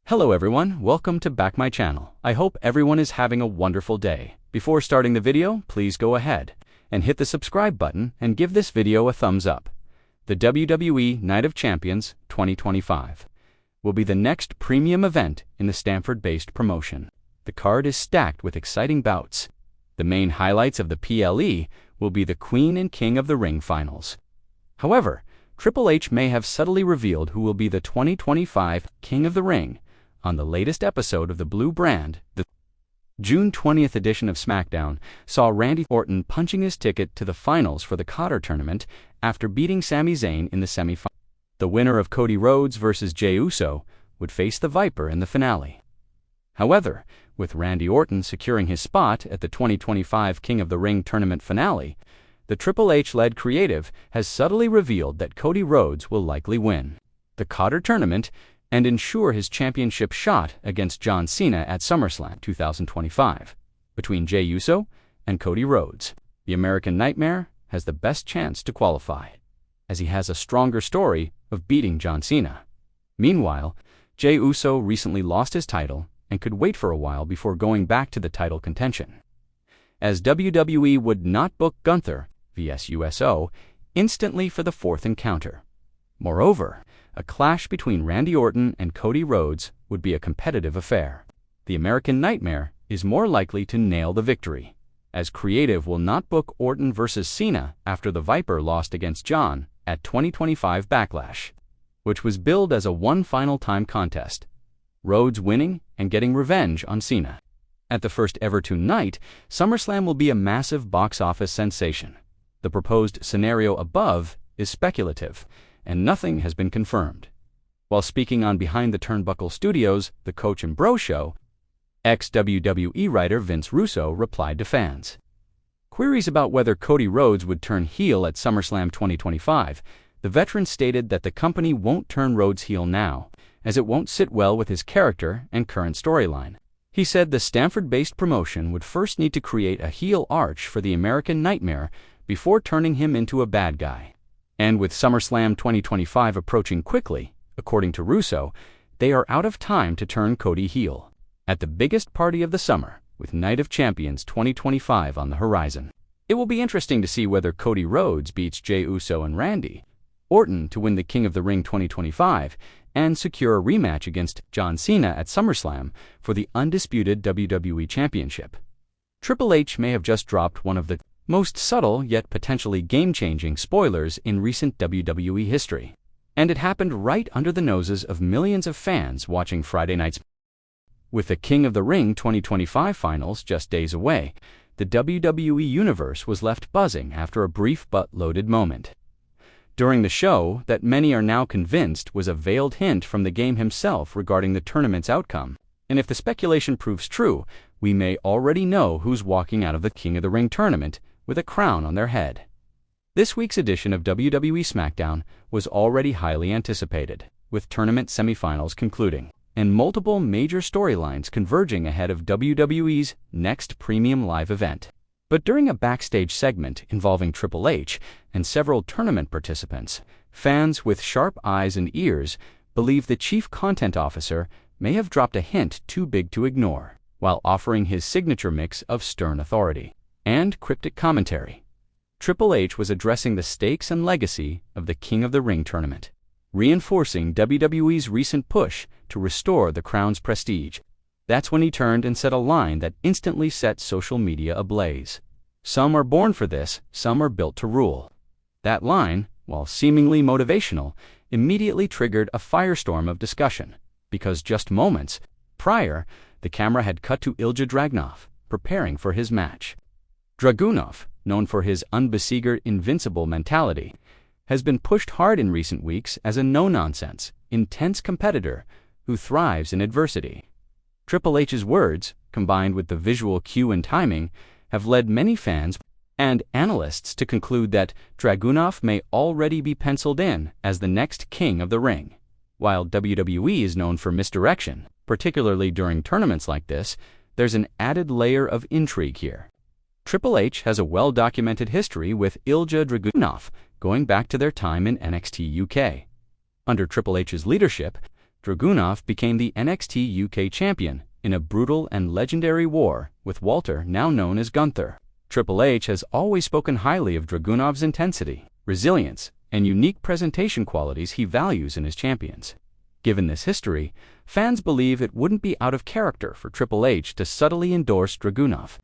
Hello everyone, welcome to back my channel. I hope everyone is having a wonderful day. Before starting the video, please go ahead and hit the subscribe button and give this video a thumbs up. The WWE Night of Champions 2025 will be the next premium event in the Stamford-based promotion. The card is stacked with exciting bouts. The main highlights of the PLE will be the Queen and King of the Ring finals. However, Triple H may have subtly revealed who will be the 2025 King of the Ring on the latest episode of the Blue Brand. The June 20th edition of SmackDown saw Randy Orton punching his ticket to the finals for the Cotter tournament after beating Sami Zayn in the semifinals. The winner of Cody Rhodes versus Jey Uso would face the Viper in the finale. However, with Randy Orton securing his spot at the 2025 King of the Ring tournament finale, the Triple H-led creative has subtly revealed that Cody Rhodes will likely win the Cotter tournament and ensure his championship shot against John Cena at SummerSlam 2025. Between Jey Uso and Cody Rhodes, the American Nightmare has the best chance to qualify, as he has a stronger story of beating John Cena. Meanwhile, Jey Uso recently lost his title and could wait for a while before going back to the title contention, as WWE would not book Gunther vs USO instantly for the fourth encounter. Moreover, a clash between Randy Orton and Cody Rhodes would be a competitive affair. The American Nightmare is more likely to nail the victory, as creative will not book Orton versus Cena after the Viper lost against John at 2025 Backlash, which was billed as a one final time contest, Rhodes winning and getting revenge on Cena. At the first ever tonight, SummerSlam will be a massive box office sensation. The proposed scenario above is speculative, and nothing has been confirmed. While speaking on Behind the Turnbuckle Studios, The Coach and Bro Show, ex-WWE writer Vince Russo replied to fans' queries about whether Cody Rhodes would turn heel at SummerSlam 2025. The veteran stated that the company won't turn Rhodes heel now, as it won't sit well with his character and current storyline. He said the Stamford-based promotion would first need to create a heel arch for the American Nightmare before turning him into a bad guy. And with SummerSlam 2025 approaching quickly, according to Russo, they are out of time to turn Cody heel at the biggest party of the summer, with Night of Champions 2025 on the horizon. It will be interesting to see whether Cody Rhodes beats Jey Uso and Randy Orton to win the King of the Ring 2025 and secure a rematch against John Cena at SummerSlam for the undisputed WWE Championship. Triple H may have just dropped one of the most subtle yet potentially game-changing spoilers in recent WWE history, and it happened right under the noses of millions of fans watching Friday night's. With the King of the Ring 2025 finals just days away, the WWE Universe was left buzzing after a brief but loaded moment during the show that many are now convinced was a veiled hint from the game himself regarding the tournament's outcome. And if the speculation proves true, we may already know who's walking out of the King of the Ring tournament with a crown on their head. This week's edition of WWE SmackDown was already highly anticipated, with tournament semifinals concluding and multiple major storylines converging ahead of WWE's next premium live event. But during a backstage segment involving Triple H and several tournament participants, fans with sharp eyes and ears believe the chief content officer may have dropped a hint too big to ignore, while offering his signature mix of stern authority and cryptic commentary. Triple H was addressing the stakes and legacy of the King of the Ring tournament, reinforcing WWE's recent push to restore the crown's prestige. That's when he turned and said a line that instantly set social media ablaze. "Some are born for this, some are built to rule." That line, while seemingly motivational, immediately triggered a firestorm of discussion, because just moments prior, the camera had cut to Ilja Dragunov preparing for his match. Dragunov, known for his unbesieged invincible mentality, has been pushed hard in recent weeks as a no-nonsense, intense competitor who thrives in adversity. Triple H's words, combined with the visual cue and timing, have led many fans and analysts to conclude that Dragunov may already be penciled in as the next King of the Ring. While WWE is known for misdirection, particularly during tournaments like this, there's an added layer of intrigue here. Triple H has a well-documented history with Ilja Dragunov, going back to their time in NXT UK. Under Triple H's leadership, Dragunov became the NXT UK champion in a brutal and legendary war with Walter, now known as Gunther. Triple H has always spoken highly of Dragunov's intensity, resilience, and unique presentation qualities he values in his champions. Given this history, fans believe it wouldn't be out of character for Triple H to subtly endorse Dragunov.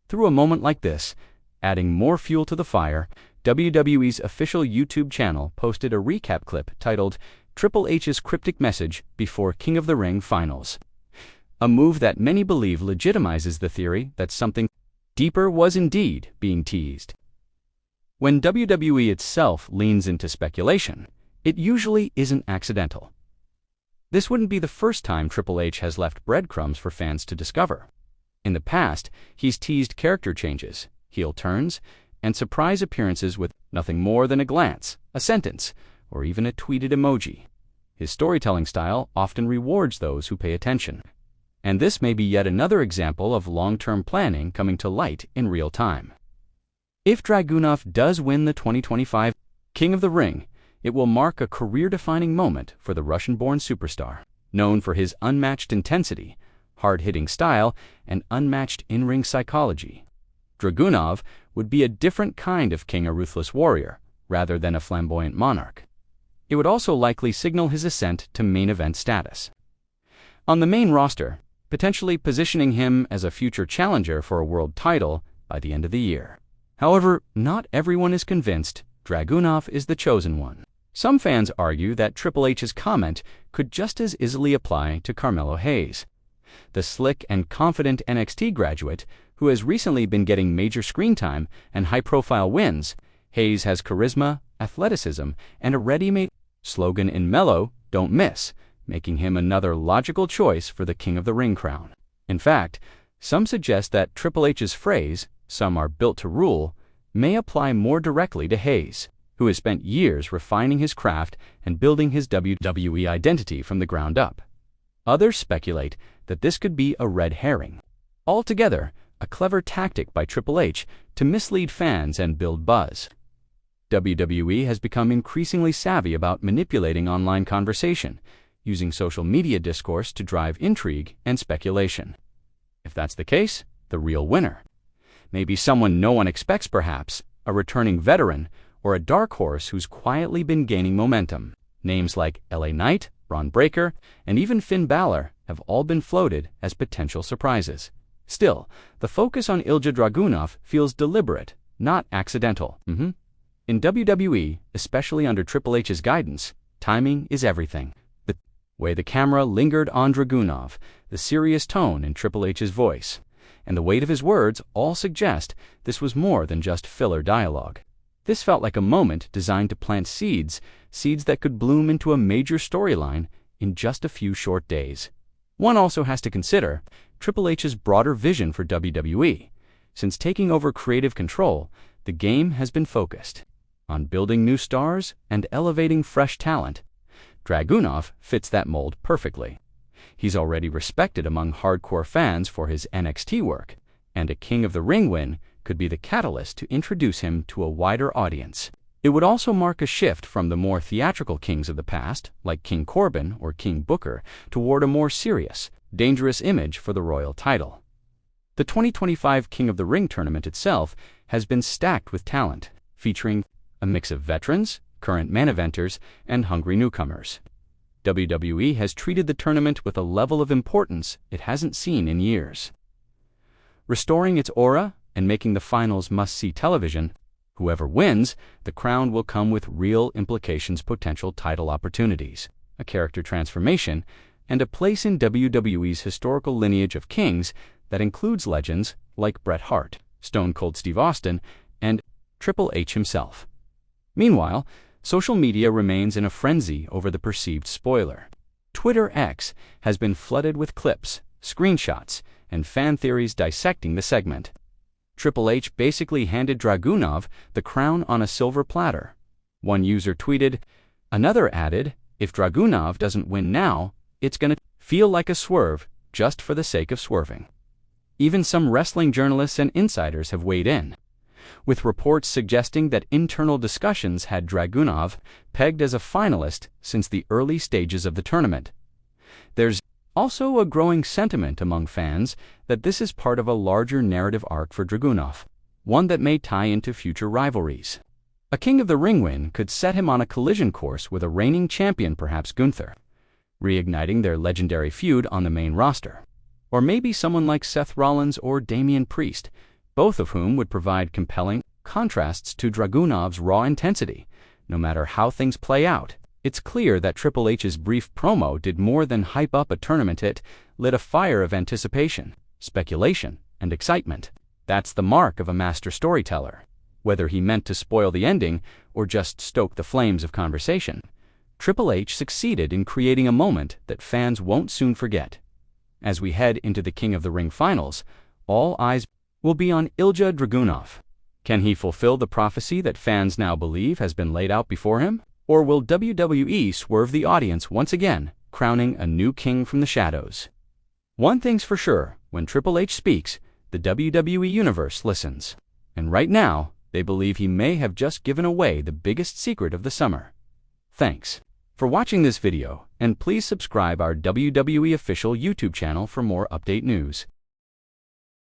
Through a moment like this, adding more fuel to the fire, WWE's official YouTube channel posted a recap clip titled Triple H's Cryptic Message Before King of the Ring Finals. A move that many believe legitimizes the theory that something deeper was indeed being teased. When WWE itself leans into speculation, it usually isn't accidental. This wouldn't be the first time Triple H has left breadcrumbs for fans to discover. In the past, he's teased character changes, heel turns, and surprise appearances with nothing more than a glance, a sentence, or even a tweeted emoji. His storytelling style often rewards those who pay attention. And this may be yet another example of long-term planning coming to light in real time. If Dragunov does win the 2025 King of the Ring, it will mark a career-defining moment for the Russian-born superstar, known for his unmatched intensity, hard-hitting style, and unmatched in-ring psychology. Dragunov would be a different kind of king, a ruthless warrior, rather than a flamboyant monarch. It would also likely signal his ascent to main event status on the main roster, potentially positioning him as a future challenger for a world title by the end of the year. However, not everyone is convinced Dragunov is the chosen one. Some fans argue that Triple H's comment could just as easily apply to Carmelo Hayes, the slick and confident NXT graduate who has recently been getting major screen time and high-profile wins. Hayes has charisma, athleticism, and a ready-made slogan in Mellow, "Don't Miss," making him another logical choice for the King of the Ring crown. In fact, some suggest that Triple H's phrase, "Some are built to rule," may apply more directly to Hayes, who has spent years refining his craft and building his WWE identity from the ground up. Others speculate that this could be a red herring. Altogether, a clever tactic by Triple H to mislead fans and build buzz. WWE has become increasingly savvy about manipulating online conversation, using social media discourse to drive intrigue and speculation. If that's the case, the real winner may be someone no one expects, perhaps a returning veteran or a dark horse who's quietly been gaining momentum. Names like LA Knight, Braun Breaker, and even Finn Balor have all been floated as potential surprises. Still, the focus on Ilja Dragunov feels deliberate, not accidental. In WWE, especially under Triple H's guidance, timing is everything. The way the camera lingered on Dragunov, the serious tone in Triple H's voice, and the weight of his words all suggest this was more than just filler dialogue. This felt like a moment designed to plant seeds that could bloom into a major storyline in just a few short days. One also has to consider Triple H's broader vision for WWE. Since taking over creative control, the game has been focused on building new stars and elevating fresh talent. Dragunov fits that mold perfectly. He's already respected among hardcore fans for his NXT work, and a King of the Ring win could be the catalyst to introduce him to a wider audience. It would also mark a shift from the more theatrical kings of the past, like King Corbin or King Booker, toward a more serious, dangerous image for the royal title. The 2025 King of the Ring tournament itself has been stacked with talent, featuring a mix of veterans, current main eventers, and hungry newcomers. WWE has treated the tournament with a level of importance it hasn't seen in years. Restoring its aura and making the finals must-see television, whoever wins, the crown will come with real implications, potential title opportunities, a character transformation, and a place in WWE's historical lineage of kings that includes legends like Bret Hart, Stone Cold Steve Austin, and Triple H himself. Meanwhile, social media remains in a frenzy over the perceived spoiler. Twitter X has been flooded with clips, screenshots, and fan theories dissecting the segment. Triple H basically handed Dragunov the crown on a silver platter. One user tweeted, another added, "If Dragunov doesn't win now, it's gonna feel like a swerve just for the sake of swerving." Even some wrestling journalists and insiders have weighed in, with reports suggesting that internal discussions had Dragunov pegged as a finalist since the early stages of the tournament. There's also a growing sentiment among fans that this is part of a larger narrative arc for Dragunov, one that may tie into future rivalries. A King of the Ring win could set him on a collision course with a reigning champion, perhaps Gunther, reigniting their legendary feud on the main roster. Or maybe someone like Seth Rollins or Damian Priest, both of whom would provide compelling contrasts to Dragunov's raw intensity. No matter how things play out, it's clear that Triple H's brief promo did more than hype up a tournament. It lit a fire of anticipation, speculation, and excitement. That's the mark of a master storyteller. Whether he meant to spoil the ending or just stoke the flames of conversation, Triple H succeeded in creating a moment that fans won't soon forget. As we head into the King of the Ring finals, all eyes will be on Ilja Dragunov. Can he fulfill the prophecy that fans now believe has been laid out before him? Or will WWE swerve the audience once again, crowning a new king from the shadows? One thing's for sure, when Triple H speaks, the WWE Universe listens. And right now, they believe he may have just given away the biggest secret of the summer. Thanks for watching this video, and please subscribe our WWE official YouTube channel for more update news.